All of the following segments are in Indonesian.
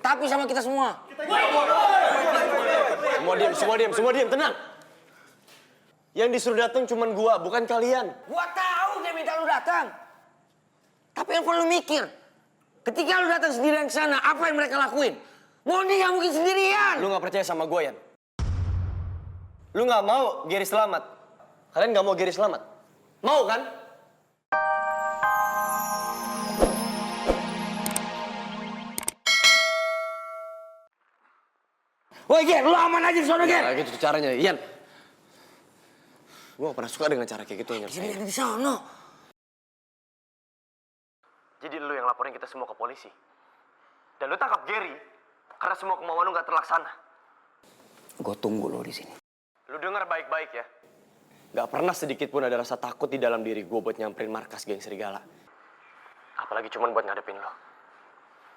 tapi sama kita semua. Semua diam, tenang. Yang disuruh datang cuman gua, bukan kalian. Gua tahu dia minta lu datang. Tapi yang perlu mikir, ketika lu datang sendirian ke sana, apa yang mereka lakuin? Mondi gak mungkin sendirian. Lu gak percaya sama gua, Yan? Lu gak mau Gary selamat? Kalian gak mau Gary selamat? Mau kan? Woi Ger, lu aman aja di sana Ger. Nah, gitu caranya, Yan. Gua gak pernah suka dengan cara kayak gitu, Yan. Jadi ada di sana. Jadi lu yang laporin kita semua ke polisi. Dan lu tangkap Gary karena semua kemauan lu gak terlaksana. Gue tunggu lo di sini. Lu dengar baik-baik ya. Gak pernah sedikit pun ada rasa takut di dalam diri gue buat nyamperin markas geng serigala. Apalagi cuman buat ngadepin lo.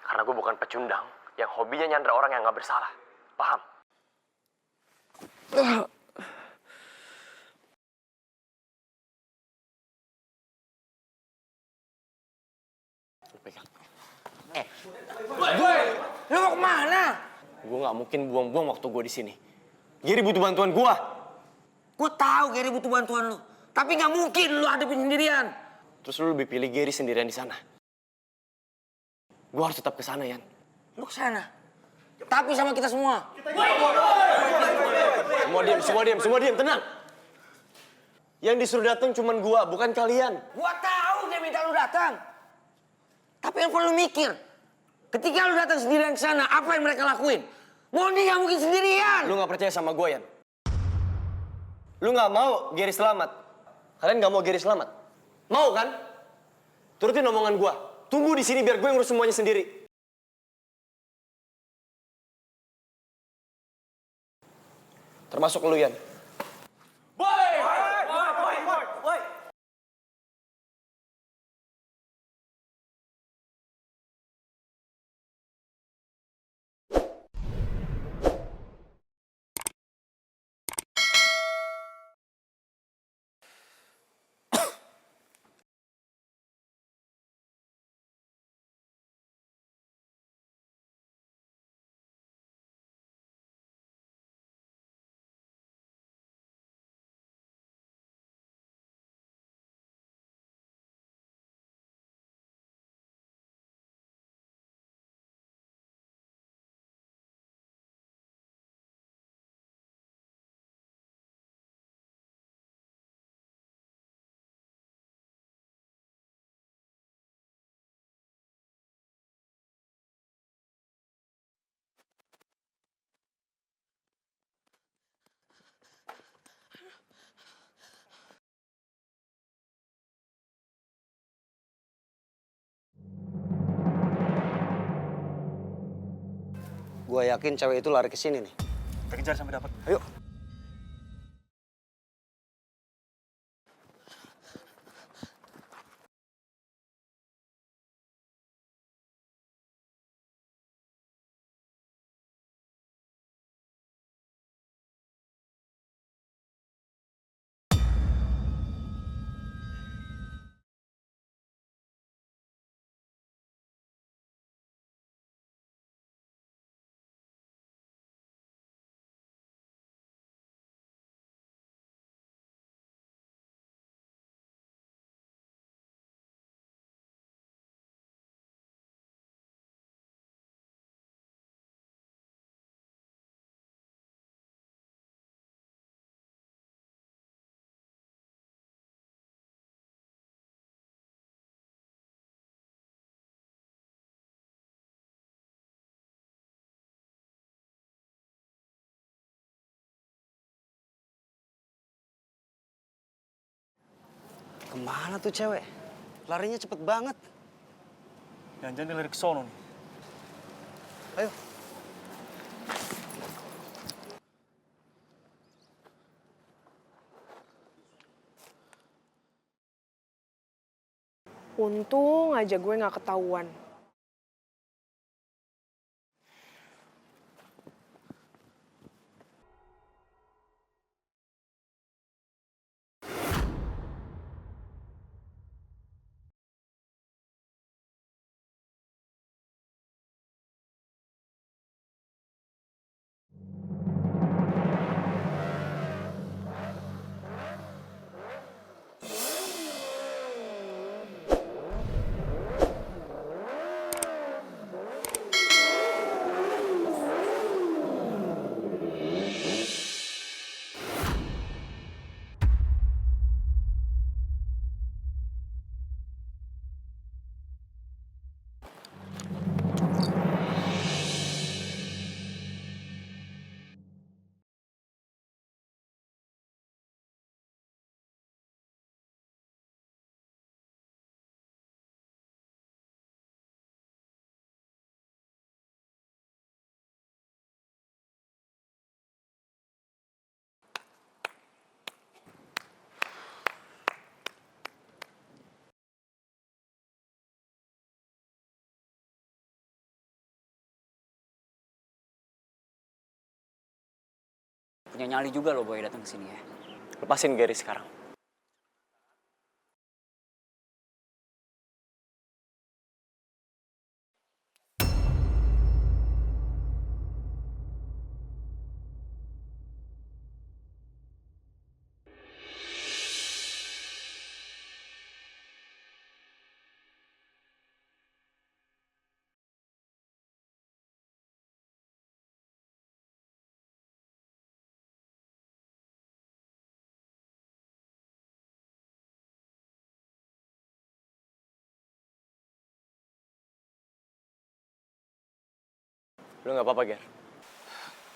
Karena gue bukan pecundang yang hobinya nyandra orang yang gak bersalah. Paham? Lu pegang. Lu mau kemana? Gue gak mungkin buang-buang waktu gue di sini. Gary butuh bantuan gue. Gue tahu Gary butuh bantuan lu. Tapi nggak mungkin lu hadapin sendirian. Terus lu lebih pilih Gary sendirian di sana. Gue harus tetap ke sana, Yan. Lu ke sana. Tapi sama kita semua. Semua diam, tenang. Yang disuruh datang cuman gue, bukan kalian. Gua tahu dia minta lu datang. Tapi yang perlu mikir, ketika lu datang sendirian ke sana, apa yang mereka lakuin? Mondi nggak mungkin sendirian. Lu gak percaya sama gue, Yan? Lu gak mau Gary selamat? Kalian gak mau Gary selamat? Mau kan? Turutin omongan gue. Tunggu di sini biar gue ngurus semuanya sendiri. Termasuk lu, Yan. Gua yakin cewek itu lari ke sini nih. Kita kejar sampai dapat. Ayo. Kemana tuh cewek? Larinya cepet banget. Jangan-jangan dia lari ke sono nih. Ayo. Untung aja gue nggak ketahuan. punya nyali juga lo boy datang ke sini ya. Lepasin Gary sekarang. Lu nggak apa-apa, Ger?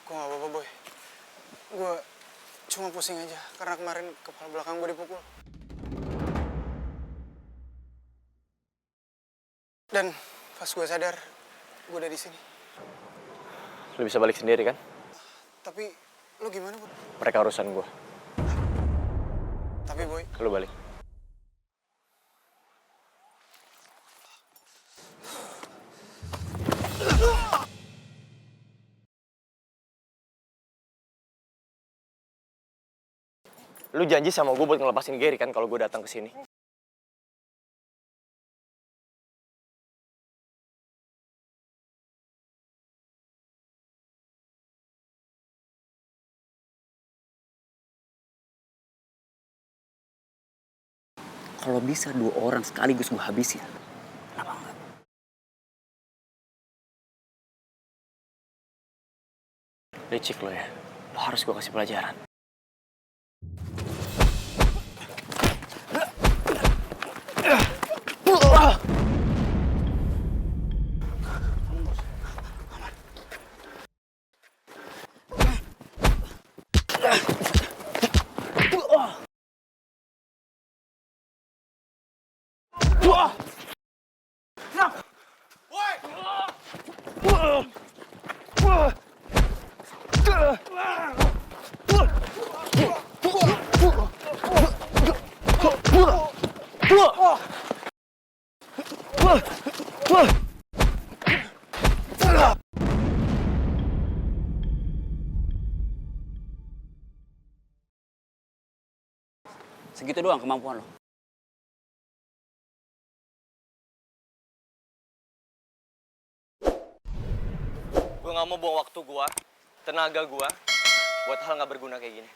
Gue gak apa-apa, Boy. Gue cuma pusing aja karena kemarin kepala belakang gue dipukul. Dan pas gue sadar, gue udah di sini. Lu bisa balik sendiri kan? Tapi lo gimana, Boy? Mereka urusan gua. Tapi, Boy, Lu balik. Lu janji sama gue buat ngelepasin Gary kan kalau gue datang ke sini. Kalau bisa 2 orang sekaligus gue habisin. Kenapa enggak? Licik lo ya. Lo harus gue kasih pelajaran. Segitu doang kemampuan lo. Gue gak mau buang waktu gue, tenaga gue, buat hal gak berguna kayak gini.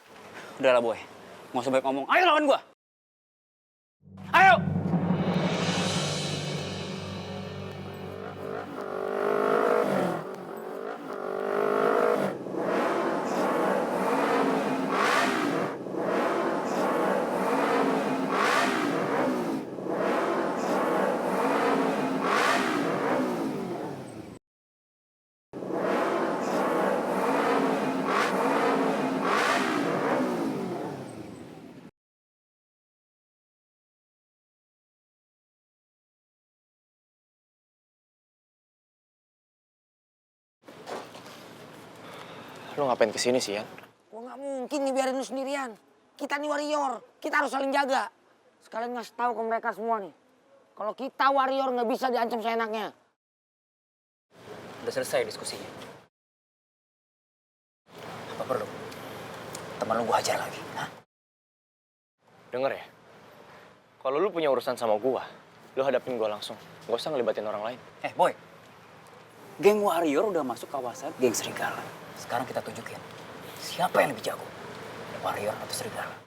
Udahlah boy, nggak usah banyak ngomong. Ayo lawan gua. Ayo. Lu ngapain kesini sih, Yan? Gua nggak mungkin nih biarin lu sendirian. Kita nih warrior, kita harus saling jaga. Sekalian ngasih tahu ke mereka semua nih. Kalau kita warrior nggak bisa diancam seenaknya. Udah selesai diskusinya. Apa perlu? Teman lu gua hajar lagi, hah? Denger ya, kalau lu punya urusan sama gua, lu hadapin gua langsung. Gak usah ngelibatin orang lain. Boy, geng warrior udah masuk kawasan geng serigala. Sekarang kita tunjukin siapa yang lebih jago, warrior atau serigala.